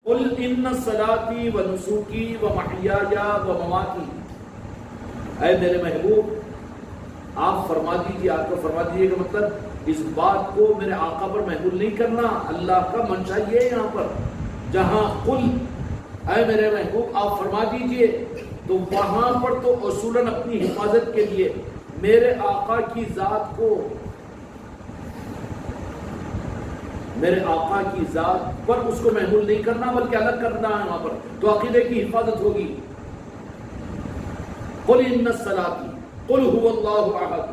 قل ان صلاتی و نسوکی و محیای و مماتی، اے میرے محبوب آپ فرما دیجیے، آپ کو فرما دیجیے کہ مطلب اس بات کو میرے آقا پر محمول نہیں کرنا۔ اللہ کا منشا یہ ہے یہاں پر، جہاں قل اے میرے محبوب آپ فرما دیجیے، تو وہاں پر تو اصولاً اپنی حفاظت کے لیے میرے آقا کی ذات کو، میرے آقا کی ذات پر اس کو محمول نہیں کرنا بلکہ الگ کرنا ہے وہاں پر، تو عقیدے کی حفاظت ہوگی۔ قل ان الصلاۃ قل هو اللہ احد،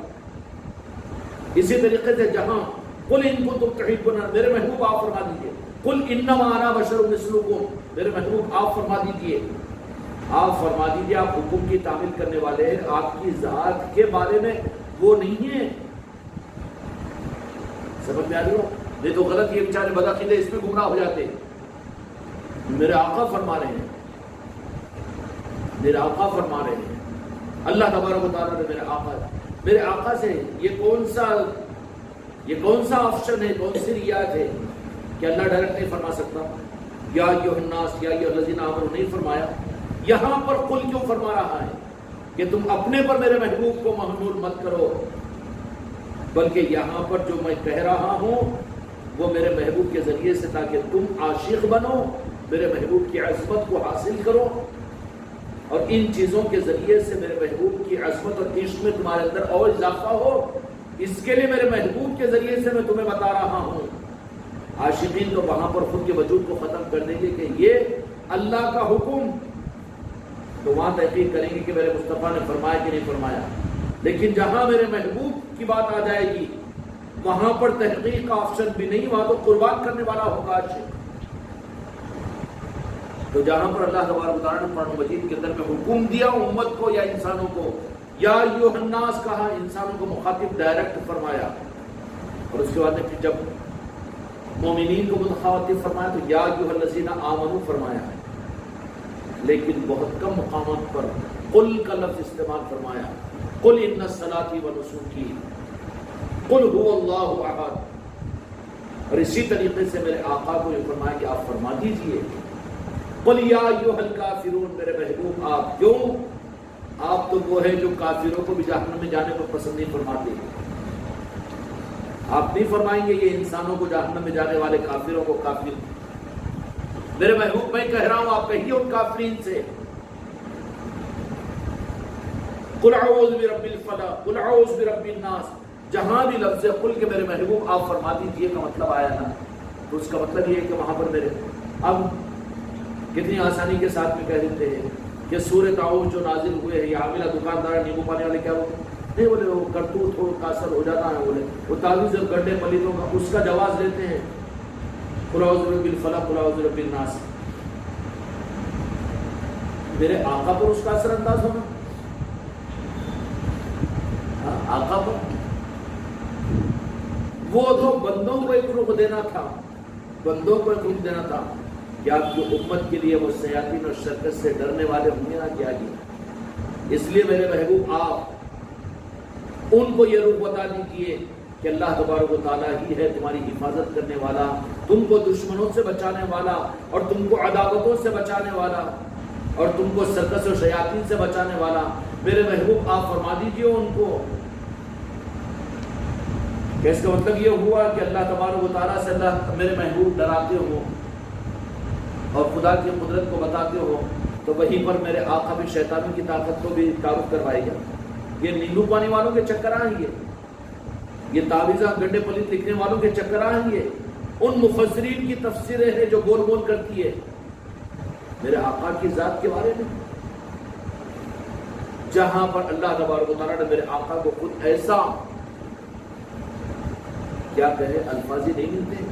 اسی طریقے سے جہاں قل ان کنتم تحبون، میرے محبوب آپ فرما دیجئے قل انما انا بشر مثلکم، میرے محبوب آپ فرما دیجئے، آپ فرما دیجئے آپ حکم کی تعمیل کرنے والے ہیں، آپ کی ذات کے بارے میں وہ نہیں ہے۔ سمجھ میں آ رہی ہو؟ یہ تو غلط، یہ بیچارے بدعقیدے اس میں گمراہ ہو جاتے ہیں۔ میرے آقا فرما رہے ہیں، میرے آقا فرما رہے ہیں، اللہ تبارک و تعالیٰ نے میرے آقا سے یہ کون سا آپشن ہے، کون سی رعایت ہے کہ اللہ ڈائریکٹ نہیں فرما سکتا؟ یا ایھا الناس یا ایھا الذین آمنوا نہیں فرمایا، یہاں پر قل کیوں فرما رہا ہے کہ تم اپنے پر میرے محبوب کو محمول مت کرو، بلکہ یہاں پر جو میں کہہ رہا ہوں وہ میرے محبوب کے ذریعے سے، تاکہ تم عاشق بنو، میرے محبوب کی عظمت کو حاصل کرو، اور ان چیزوں کے ذریعے سے میرے محبوب کی عظمت اور عشق میں تمہارے اندر اور اضافہ ہو، اس کے لیے میرے محبوب کے ذریعے سے میں تمہیں بتا رہا ہوں۔ عاشقین تو وہاں پر خود کے وجود کو ختم کر دیں گے کہ یہ اللہ کا حکم، تو وہاں تحقیق کریں گے کہ میرے مصطفیٰ نے فرمایا کہ نہیں فرمایا، لیکن جہاں میرے محبوب کی بات آ جائے گی وہاں پر تحقیق کا آپشن بھی نہیں، وہاں تو قربان کرنے والا ہوگا عاشق۔ تو جہاں پر اللہ تبارک و تعالیٰ نے قرآن مجید کے اندر میں حکم دیا امت کو یا انسانوں کو، یا ایھا الناس کہا، انسانوں کو مخاطب ڈائریکٹ فرمایا، اور اس کے بعد نے پھر جب مومنین کو مخاطب فرمایا تو یا ایھا الذین آمنوا فرمایا ہے، لیکن بہت کم مقامات پر قل کا لفظ استعمال فرمایا، قل ان صلاتی و نسوکی قل هو اللہ احد، اور اسی طریقے سے میرے آقا کو یہ فرمایا کہ آپ فرما دیجئے قل یا ایھا الکافرون، میرے محبوب آپ کیوں، آپ تو وہ ہے جو کافروں کو بھی جہنم میں جانے کو پسند نہیں فرماتے، آپ نہیں فرمائیں گے یہ انسانوں کو جہنم میں جانے والے کافروں کو کافر، میرے محبوب میں کہہ رہا ہوں آپ کہیے ان کافرین سے قل اعوذ برب الفلق قل اعوذ برب الناس، جہاں بھی لفظ قل کے میرے محبوب آپ فرما دیجئے کا مطلب آیا نا، تو اس کا مطلب یہ ہے کہ وہاں پر میرے اب کتنی آسانی کے ساتھ میں کہہ دیتے ہیں کہ سورہ تعاوذ جو نازل ہوئے ہیں، یہ عاملہ دکاندار نیمبو پانے والے کیا ہوتے نہیں، بولے وہ کرتوت ہو کا اثر ہو جاتا ہے، بولے وہ تعویذ اور گڈھے پلیتوں کا اس کا جواز لیتے ہیں، قل اعوذ برب الفلق قل اعوذ برب الناس، میرے آقا پر اس کا اثر انداز ہونا، آقا پر وہ تو بندوں کو ایک رخ دینا تھا، بندوں کو ایک رخ دینا تھا کہ آپ کی امت کے لیے وہ شیاطین اور شرکت سے ڈرنے والے ہوں گے نہ کیا گیا، اس لیے میرے محبوب آپ ان کو یہ رخ بتا دیجئے کہ اللہ تبارک و تعالیٰ ہی ہے تمہاری حفاظت کرنے والا، تم کو دشمنوں سے بچانے والا، اور تم کو عداوتوں سے بچانے والا، اور تم کو سرکس اور شیاطین سے بچانے والا، میرے محبوب آپ فرما دیجئے ان کو کہ اس کا مطلب یہ ہوا کہ اللہ تبارک و تعالیٰ سے اللہ میرے محبوب ڈراتے ہو اور خدا کی قدرت کو بتاتے ہو، تو وہیں پر میرے آقا بھی شیطانوں کی طاقت کو بھی تعارف کروائے گا، یہ نیندو پانی والوں کے چکر آئیں گے، یہ تعویذہ گڈھے پلیت لکھنے والوں کے چکر آئیں گے، ان مفسرین کی تفسیریں ہیں جو گول گول کرتی ہے میرے آقا کی ذات کے بارے میں، جہاں پر اللہ تبارک و تعالیٰ نے میرے آقا کو خود ایسا کیا کہے الفاظ ہی نہیں ملتے،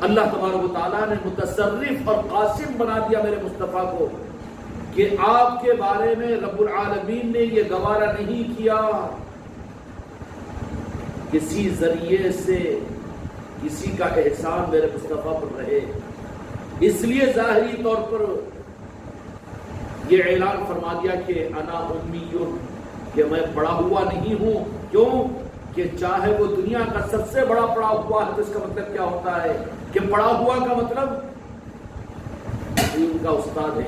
اللہ تبارک و تعالیٰ نے متصرف اور قاسم بنا دیا میرے مصطفیٰ کو کہ آپ کے بارے میں رب العالمین نے یہ گوارا نہیں کیا کسی ذریعے سے کسی کا احسان میرے مصطفیٰ پر رہے، اس لیے ظاہری طور پر یہ اعلان فرما دیا کہ انا امی، کہ میں پڑا ہوا نہیں ہوں، کیوں کہ چاہے وہ دنیا کا سب سے بڑا پڑا ہوا ہے، تو اس کا مطلب کیا ہوتا ہے کہ پڑا ہوا کا مطلب یہ ان کا استاد ہے،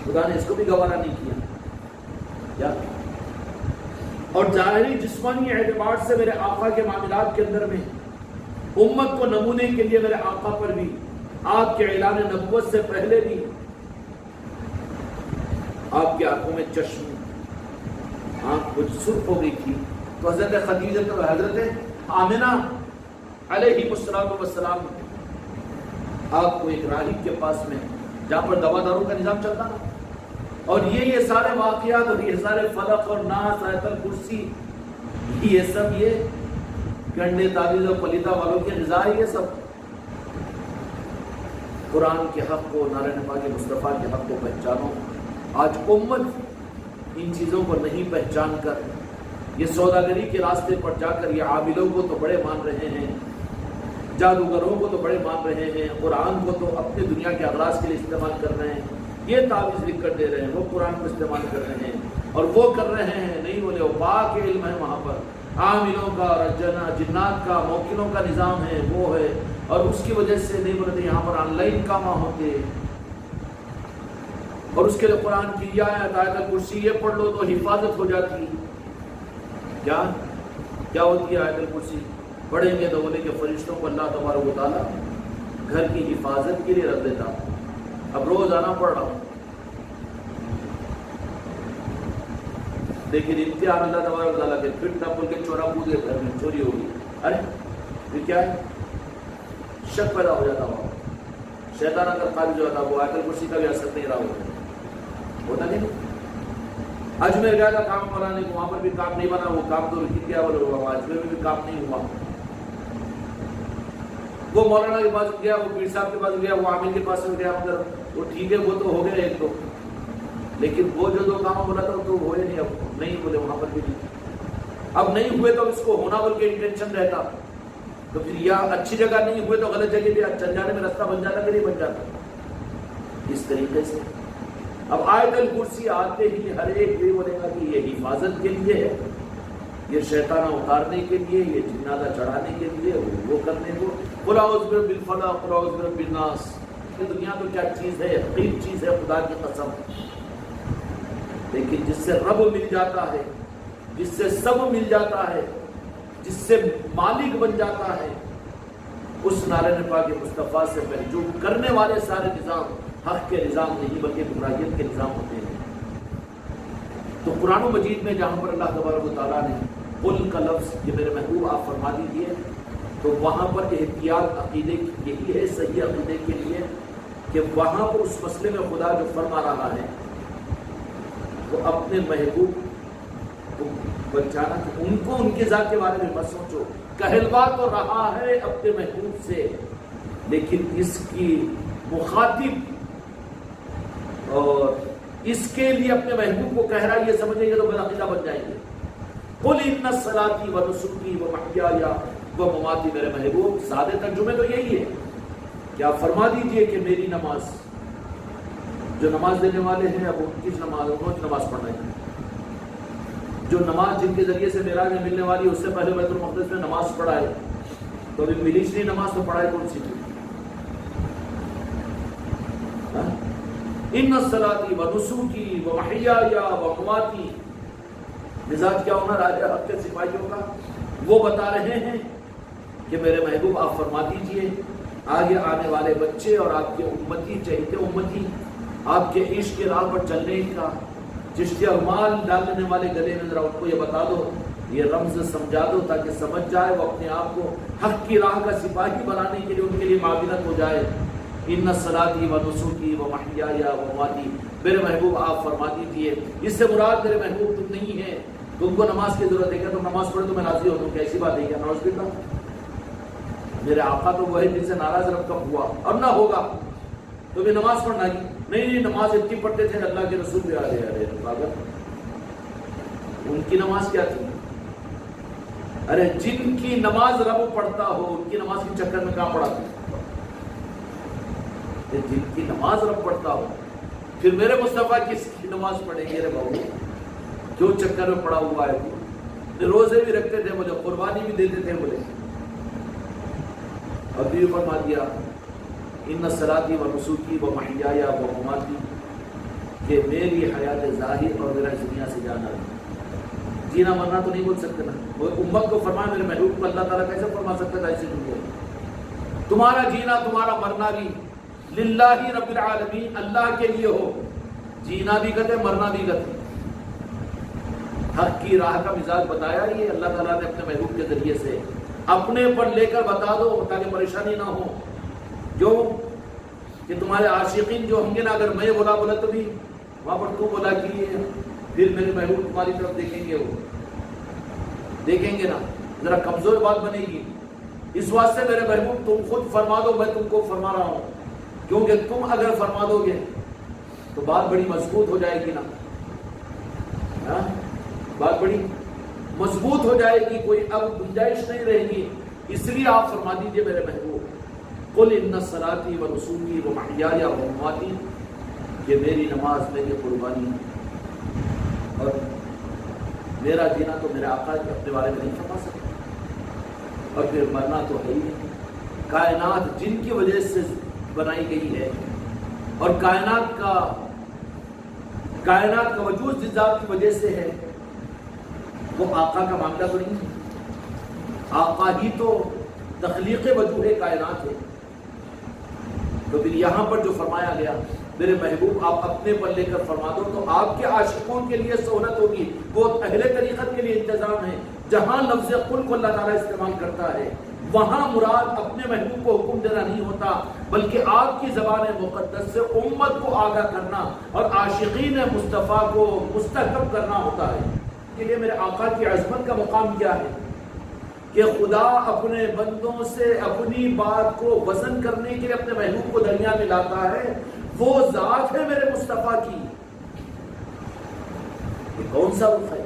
خدا نے اس کو بھی گوارا نہیں کیا کیا؟ اور ظاہری جسمانی اعتبار سے میرے آقا کے معاملات کے اندر میں امت کو نمونے کے لیے میرے آقا پر بھی آپ کے اعلان نبوت سے پہلے بھی آپ کی آنکھوں میں چشم، آنکھ کچھ سرخ ہو گئی تھی، تو حضرت خدیجہ اور حضرت آمنہ علیہ السلام آپ کو ایک راہب کے پاس میں جہاں پر دوا داروں کا نظام چلتا نا، اور یہ سارے واقعات اور یہ سارے فلق اور ناس آیت الکرسی یہ سب یہ گنڈے تعویذ اور پلیتا والوں کی غذا ہے، یہ سب قرآن کے حق کو، نعرہ پاک مصطفیٰ کے حق کو پہچانو۔ آج امت ان چیزوں کو نہیں پہچان کر یہ سوداگری کے راستے پر جا کر یہ عابدوں کو تو بڑے مان رہے ہیں، جادوگروں کو تو بڑے مان رہے ہیں، قرآن کو تو اپنے دنیا کے اغراض کے لیے استعمال کر رہے ہیں، یہ تعویذ لکھ کر دے رہے ہیں، وہ قرآن کو استعمال کر رہے ہیں، اور وہ کر رہے ہیں نہیں بولے، وہ پاک علم ہے وہاں پر، عاملوں کا، جنات کا، موکلوں کا نظام ہے، وہ ہے، اور اس کی وجہ سے نہیں بولتے یہاں پر آن لائن کام ہوتے، اور اس کے لیے قرآن کی یہ آیت الکرسی یہ پڑھ لو تو حفاظت ہو جاتی۔ کیا ہوتی ہے آیت الکرسی؟ بڑے میں دولے کے فرشتوں کو اللہ تبارک و تعالیٰ گھر کی حفاظت کے لیے رکھ دیتا۔ اب روز آنا پڑ رہا ہوں، لیکن امتحان اللہ تبارک و تعالیٰ کے پھر نہ بول کے چورا کودے گھر میں چوری ہوگی، ارے یہ کیا ہے؟ شک پیدا ہو جاتا ہوا، شیطان اگر خارج ہو جاتا، وہ آیت الکرسی کا بھی اثر نہیں رہا ہوتا نہیں۔ اجمیر گیا تھا کام بنانے کو، وہاں پر بھی کام نہیں بنا، وہ کام تو رک گیا، اور اجمیر میں بھی کام نہیں ہوا۔ وہ مولانا کے پاس گیا، وہ پیر صاحب کے پاس گیا، وہ عامل کے پاس گیا، مگر وہ ٹھیک ہے، وہ تو ہو گیا ایک دو، لیکن وہ جو دو کام بولا تھا تو ہوئے نہیں، اب نہیں بولے وہاں پر بھی نہیں، اب نہیں ہوئے تو اس کو ہونا بول کے انٹینشن رہتا، تو پھر یا اچھی جگہ نہیں ہوئے تو غلط جگہ بھی چل جانے میں رستہ بن جاتا کہ نہیں بن جاتا، اس طریقے سے۔ اب آیت الکرسی آتے ہی ہر ایک یہ بولے گا کہ یہ حفاظت کے لیے ہے، یہ شیطانہ اتارنے کے لیے، یہ جنازہ چڑھانے کے لیے، وہ کرنے کو، قل اعوذ برب الفلق، قل اعوذ برب الناس۔ یہ دنیا تو کیا چیز ہے، حقیر چیز ہے، خدا کی قسم، لیکن جس سے رب مل جاتا ہے، جس سے سب مل جاتا ہے، جس سے مالک بن جاتا ہے، اس نعرہ پاک مصطفیٰ سے جو کرنے والے سارے نظام حق کے نظام نہیں بلکہ گمراہیت کے نظام ہوتے ہیں۔ تو قرآن مجید میں جہاں پر اللہ تبارک و تعالیٰ نے قل کا لفظ یہ میرے محبوب آپ فرما دیجیے، تو وہاں پر احتیاط عقیدے کی یہی ہے، صحیح عقیدے کے لیے، کہ وہاں پر اس مسئلے میں خدا جو فرما رہا ہے وہ اپنے محبوب کو بچانا، کہ ان کو ان کے ذات کے بارے میں مت سوچو، کہلوا تو رہا ہے اپنے محبوب سے، لیکن اس کی مخاطب اور اس کے لیے اپنے محبوب کو کہہ رہا ہے، یہ سمجھیں گے تو بدعقیدہ بن جائیں گے۔ قل ان صلاتی و نسکی و محیای و مماتی، میرے محبوب سادے ترجمے تو یہی ہے کہ آپ فرما دیجئے کہ میری نماز، جو نماز دینے والے ہیں اب ان کی نماز پڑھنا ہے، جو نماز جن کے ذریعے سے معراج میں ملنے والی ہے، اس سے پہلے بیت المقدس میں نماز پڑھا ہے، تو ابھی ملی نہیں نماز تو پڑھائے کون سی تھی؟ ان صلاتی و نسکی و محیای و مماتی، مزاج کیا ہونا راجہ حق کے سپاہیوں کا؟ وہ بتا رہے ہیں کہ میرے محبوب آپ فرما دیجئے آگے آنے والے بچے اور آپ کے امتی، چہیتے امتی، آپ کے عشق کے راہ پر چلنے کا چشتیہ رومال ڈالنے والے گلے میں ذرا ان کو یہ بتا دو، یہ رمز سمجھا دو تاکہ سمجھ جائے، وہ اپنے آپ کو حق کی راہ کا سپاہی بنانے کے لیے ان کے لیے معاونت ہو جائے۔ ان صلاتی و نسکی و محیای و مماتی، میرے محبوب آپ فرما دیجئے، اس سے مراد میرے محبوب تم نہیں ہے، تم کو نماز کی ضرورت ہے کیا؟ تم نماز پڑھے تو میں راضی ہوتا ہوں، کیسی بات ہے کیا؟ نعوذ باللہ، میرے آقا تو وہ ہے جن سے ناراض رب کب ہوا اور نہ ہوگا، تمہیں نماز پڑھنا ہی نہیں، نماز اتنی پڑھتے تھے اللہ کے رسول بھی پاگل، ان کی نماز کیا تھی؟ ارے جن کی نماز رب پڑھتا ہو ان کی نماز کے چکر میں کہاں پڑھاتے؟ جن کی نماز رب پڑھتا ہو، پھر میرے مصطفیٰ کس کی نماز پڑھیں گے؟ رے بابو کیوں چکر میں پڑا ہوا ہے؟ روزے بھی رکھتے تھے بولے، قربانی بھی دیتے تھے بولے، ابھی فرما دیا ان صلاتی و نسکی و محیایا و مماتی، کہ میری حیات ظاہر اور میرا اس دنیا سے جانا ہے۔ جینا مرنا تو نہیں بول سکتے نا، وہ امت کو فرمایا، میرے محبوب کو اللہ تعالیٰ کیسے فرما سکتا تھا ایسی دنیا؟ تمہارا جینا تمہارا مرنا بھی للہ رب العالمین، اللہ کے لیے ہو، جینا بھی کہتے مرنا بھی کہتے۔ حق کی راہ کا مزاج بتایا یہ اللہ تعالیٰ نے اپنے محبوب کے ذریعے سے، اپنے پر لے کر بتا دو تاکہ پریشانی نہ ہو، جو کہ تمہارے عاشقین جو ہوں گے نا، اگر میں بولا تو بھی وہاں پر تو بولا کہ پھر میرے محبوب تمہاری طرف دیکھیں گے، وہ دیکھیں گے نا، ذرا کمزور بات بنے گی۔ اس واسطے میرے محبوب تم خود فرما دو، میں تم کو فرما رہا ہوں، کیونکہ تم اگر فرما دو گے تو بات بڑی مضبوط ہو جائے گی نا، بات بڑی مضبوط ہو جائے گی، کوئی اب گنجائش نہیں رہے گی۔ اس لیے آپ فرما دیجئے میرے محبوب، قل ان صلاتی و نسکی و محیایا و مماتی، کہ میری نماز میری قربانی اور میرا جینا تو میرے آقا کے اپنے بارے میں نہیں فرما سکتا، اور پھر مرنا تو ہے ہی نہیں۔ کائنات جن کی وجہ سے بنائی گئی ہے، اور کائنات کا وجود جس ذات کی وجہ سے ہے، وہ آقا کا معاملہ تو نہیں ہے۔ آقا ہی تو تخلیق وجوہ کائنات ہے۔ تو پھر یہاں پر جو فرمایا گیا، میرے محبوب آپ اپنے پر لے کر فرما دو، تو آپ کے عاشقوں کے لیے سہولت ہوگی، وہ اہل طریقت کے لیے انتظام ہے۔ جہاں لفظ قل کو اللہ تعالیٰ استعمال کرتا ہے، وہاں مراد اپنے محبوب کو حکم دینا نہیں ہوتا، بلکہ آپ کی زبان مقدس سے امت کو آگاہ کرنا اور عاشقین مصطفیٰ کو مستحکم کرنا ہوتا ہے۔ کے لیے میرے آقا کی عظمت کا مقام کیا ہے کہ خدا اپنے بندوں سے اپنی بات کو وزن کرنے کے لیے اپنے محبوب کو درمیان میں لاتا ہے، وہ ذات ہے میرے مصطفیٰ کی۔ یہ کون سا رخ ہے؟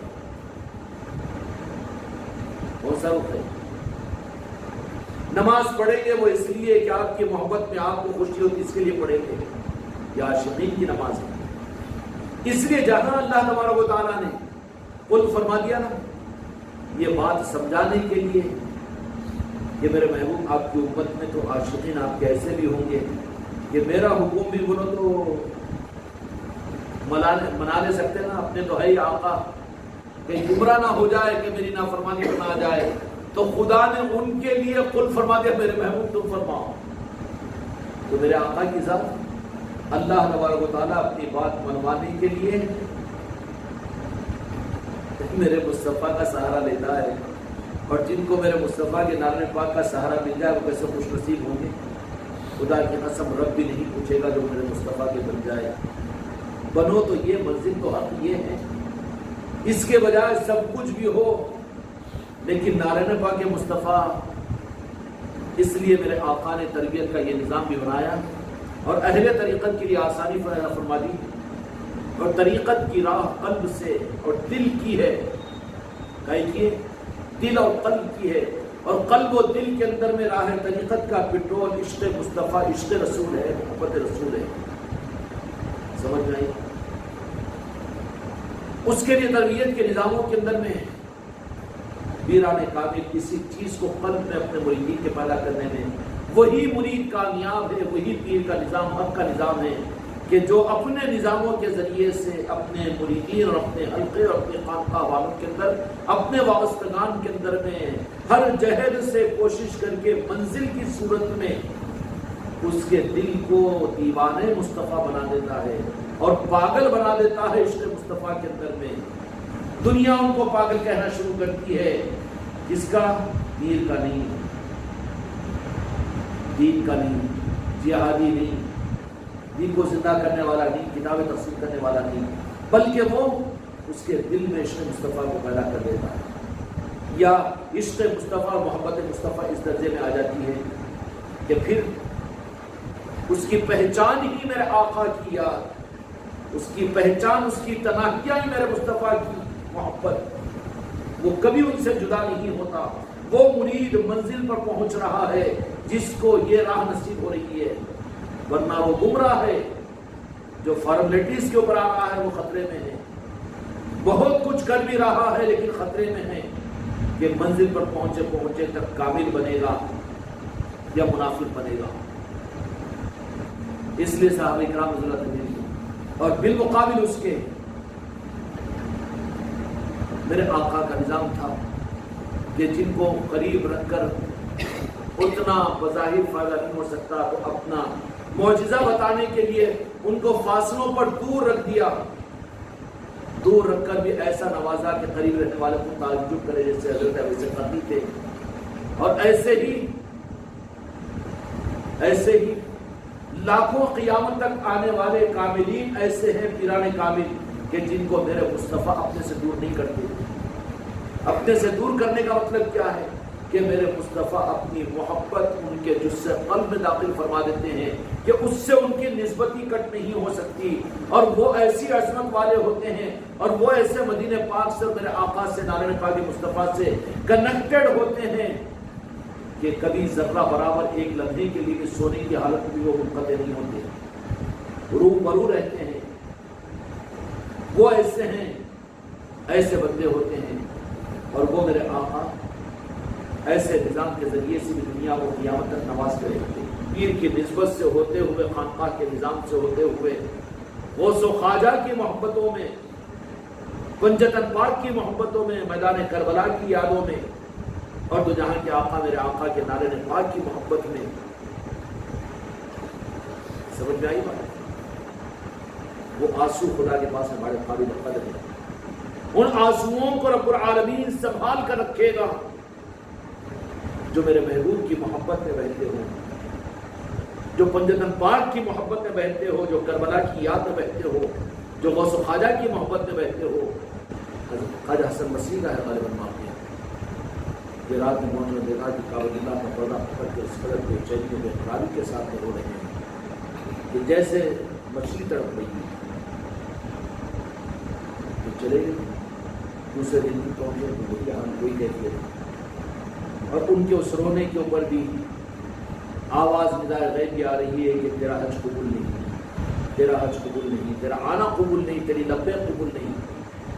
کون سا رخ ہے؟ نماز پڑھیں گے وہ اس لیے کہ آپ کی محبت میں آپ کو خوشی ہوتی، اس کے لیے پڑھیں گے، یہ عاشقین کی نماز ہے۔ اس لیے جہاں اللہ تبارک و تعالیٰ نے قل فرما دیا نا، یہ بات سمجھانے کے لیے کہ میرے محبوب آپ کی امت میں تو عاشقین آپ کے ایسے بھی ہوں گے کہ میرا حکم بھی بولو تو منا لے سکتے نا، اپنے تو ہے ہی آقا، کہ گمراہ نہ ہو جائے، کہ میری نافرمانی نہ آ جائے، تو خدا نے ان کے لیے قل فرما دیا، میرے محبوب تم فرماؤ۔ تو میرے آقا کی ذات اللہ تبارک و تعالیٰ اپنی بات منوانے کے لیے میرے مصطفیٰ کا سہارا لیتا ہے، اور جن کو میرے مصطفیٰ کے نام پاک کا سہارا مل جائے وہ کیسے خوش نصیب ہوں گے۔ خدا کی قسم رب بھی نہیں پوچھے گا جو میرے مصطفیٰ کے بن جائے، بنو تو یہ منزل تو حق یہ ہے، اس کے بجائے سب کچھ بھی ہو لیکن نارین پاک مصطفیٰ۔ اس لیے میرے آقا نے تربیت کا یہ نظام بھی بنایا اور اہل طریقت کے لیے آسانی فرما دی، اور طریقت کی راہ قلب سے اور دل کی ہے، کہیے دل اور قلب کی ہے، اور قلب و دل کے اندر میں راہ طریقت کا پٹرول عشق مصطفیٰ، عشق رسول ہے، محبت رسول ہے۔ سمجھ میں آئی؟ اس کے لیے تربیت کے نظاموں کے اندر میں پیران کامل کسی چیز کو قلب میں اپنے مریدین کے پیدا کرنے میں، وہی مرید کامیاب ہے، وہی پیر کا نظام حق کا نظام ہے کہ جو اپنے نظاموں کے ذریعے سے اپنے مریدین اور اپنے حلقے اور اپنے خانقاہ والوں کے اندر، اپنے وابستگان کے اندر میں ہر جہد سے کوشش کر کے منزل کی صورت میں اس کے دل کو دیوانے مصطفیٰ بنا دیتا ہے اور پاگل بنا دیتا ہے عشق مصطفیٰ کے اندر میں۔ دنیا ان کو پاگل کہنا شروع کرتی ہے، جس کا دین کا نہیں، دین کا نہیں، جہادی نہیں، دین کو زندہ کرنے والا نہیں، کتابیں تفسیر کرنے والا نہیں، بلکہ وہ اس کے دل میں عشق مصطفیٰ کو پیدا کر دیتا ہے، یا عشق مصطفیٰ محبت مصطفیٰ اس درجے میں آ جاتی ہے کہ پھر اس کی پہچان ہی میرے آقا کی یاد، اس کی پہچان، اس کی تنہیاں ہی میرے مصطفیٰ کی محبت، وہ کبھی ان سے جدا نہیں ہوتا۔ وہ مرید منزل پر پہنچ رہا ہے جس کو یہ راہ نصیب ہو رہی ہے، ورنہ وہ گمراہ ہے جو فارملٹیز کے اوپر آ رہا ہے، وہ خطرے میں ہے، بہت کچھ کر بھی رہا ہے لیکن خطرے میں ہے کہ منزل پر پہنچے تک کامل بنے گا یا منافق بنے گا۔ اس لیے صحابہ کرام رضی اللہ عنہم اور بالمقابل اس کے میرے آقا کا نظام تھا کہ جن کو قریب رکھ کر اتنا بظاہر فائدہ نہیں ہو سکتا تو اپنا معجزہ بتانے کے لیے ان کو فاصلوں پر دور رکھ دیا، دور رکھ کر بھی ایسا نوازا کہ قریب رہنے والے کو تعجب کرے، جیسے حضرت ابو بکر قدی تھے۔ اور ایسے ہی لاکھوں قیامت تک آنے والے کاملین ایسے ہیں، پیران کامل، کہ جن کو میرے مصطفیٰ اپنے سے دور نہیں کرتے۔ اپنے سے دور کرنے کا مطلب کیا ہے؟ کہ میرے مصطفیٰ اپنی محبت ان کے جزء قلب میں داخل فرما دیتے ہیں کہ اس سے ان کی نسبت ہی کٹ نہیں ہو سکتی، اور وہ ایسی عظمت والے ہوتے ہیں اور وہ ایسے مدینہ پاک سے میرے آقا سے نارائن پاک مصطفیٰ سے کنیکٹڈ ہوتے ہیں کہ کبھی ذرہ برابر ایک لمحے کے لیے سونے کی حالت میں وہ منقطع نہیں ہوتے، روبرو رہتے ہیں۔ وہ ایسے ہیں، ایسے بندے ہوتے ہیں، اور وہ میرے آقا ایسے نظام کے ذریعے سے بھی دنیا کو قیامت تک نواز کرے گا۔ پیر کی نسبت سے ہوتے ہوئے، خانقاہ کے نظام سے ہوتے ہوئے، غوث و خواجہ کی محبتوں میں، پنجتن پاک کی محبتوں میں، میدان کربلا کی یادوں میں، اور دو جہاں کے آقا میرے آقا کے نارائن پاک کی محبت میں۔ سمجھ میں آئی بات؟ وہ آنسو خدا کے پاس ہمارے قابل قدر ہیں۔ ان آنسوؤں کو رب العالمین سنبھال کر رکھے گا جو میرے محبوب کی محبت میں بہتے ہو، جو پنجتن پاک کی محبت میں بہتے ہو، جو کربلا کی یاد میں بہتے ہو، جو غوث و خواجہ کی محبت میں بہتے ہو۔ خواجہ حسن مسیح کا ہے غالباً واقعہ کہ رات میں مولانا نے دیکھا کہ کعبۃ اللہ کا پردہ پکڑ کے اس قدر بے چینی و بے قراری کے ساتھ رو رہے ہیں کہ جیسے مچھلی تڑپ رہی ہے۔ تو چلے گئے، دوسرے دن بھی پہنچے تو وہی حال، کوئی کیفیت، اور ان کے اس رونے کے اوپر بھی آواز ندائے غیب بھی آ رہی ہے کہ تیرا حج قبول نہیں، تیرا حج قبول نہیں، تیرا آنا قبول نہیں، تیری لبیک قبول نہیں۔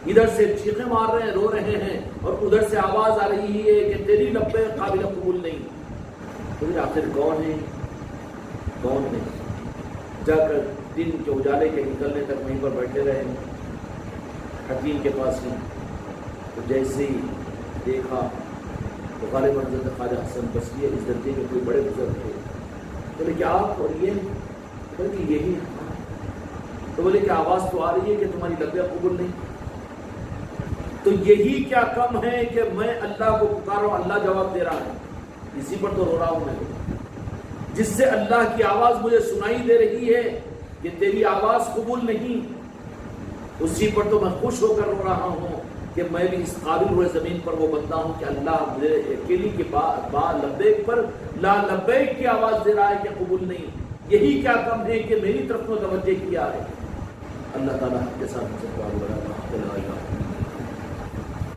ادھر سے چیخیں مار رہے ہیں، رو رہے ہیں، اور ادھر سے آواز آ رہی ہے کہ تیری لبیک قابل قبول نہیں۔ تو پھر آخر کون ہے، کون ہے؟ جا کر دن کے اجالے کے نکلنے تک وہیں پر بیٹھے رہے حکیم کے پاس میں۔ تو جیسے ہی دیکھا تو غالباً حضرت خواجہ حسن بصری اس درجے کے کوئی بڑے بزرگ تھے۔ بولے کہ آپ اور یہ؟ بولے کہ یہی۔ تو بولے کہ آواز تو آ رہی ہے کہ تمہاری لبیک قبول نہیں۔ تو یہی کیا کم ہے کہ میں اللہ کو پکاروں، اللہ جواب دے رہا ہے، اسی پر تو رو رہا ہوں میں، جس سے اللہ کی آواز مجھے سنائی دے رہی ہے کہ تیری آواز قبول نہیں، اسی پر تو میں خوش ہو کر رو رہا ہوں کہ میں بھی اس قابل روئے زمین پر وہ بندہ ہوں کہ اللہ مجھے اکیلی کے با لبیک پر لا لبیک کی آواز دے رہا ہے کہ قبول نہیں۔ یہی کیا کم ہے کہ میری طرف میں توجہ کیا ہے۔ اللہ تعالیٰ کے ساتھ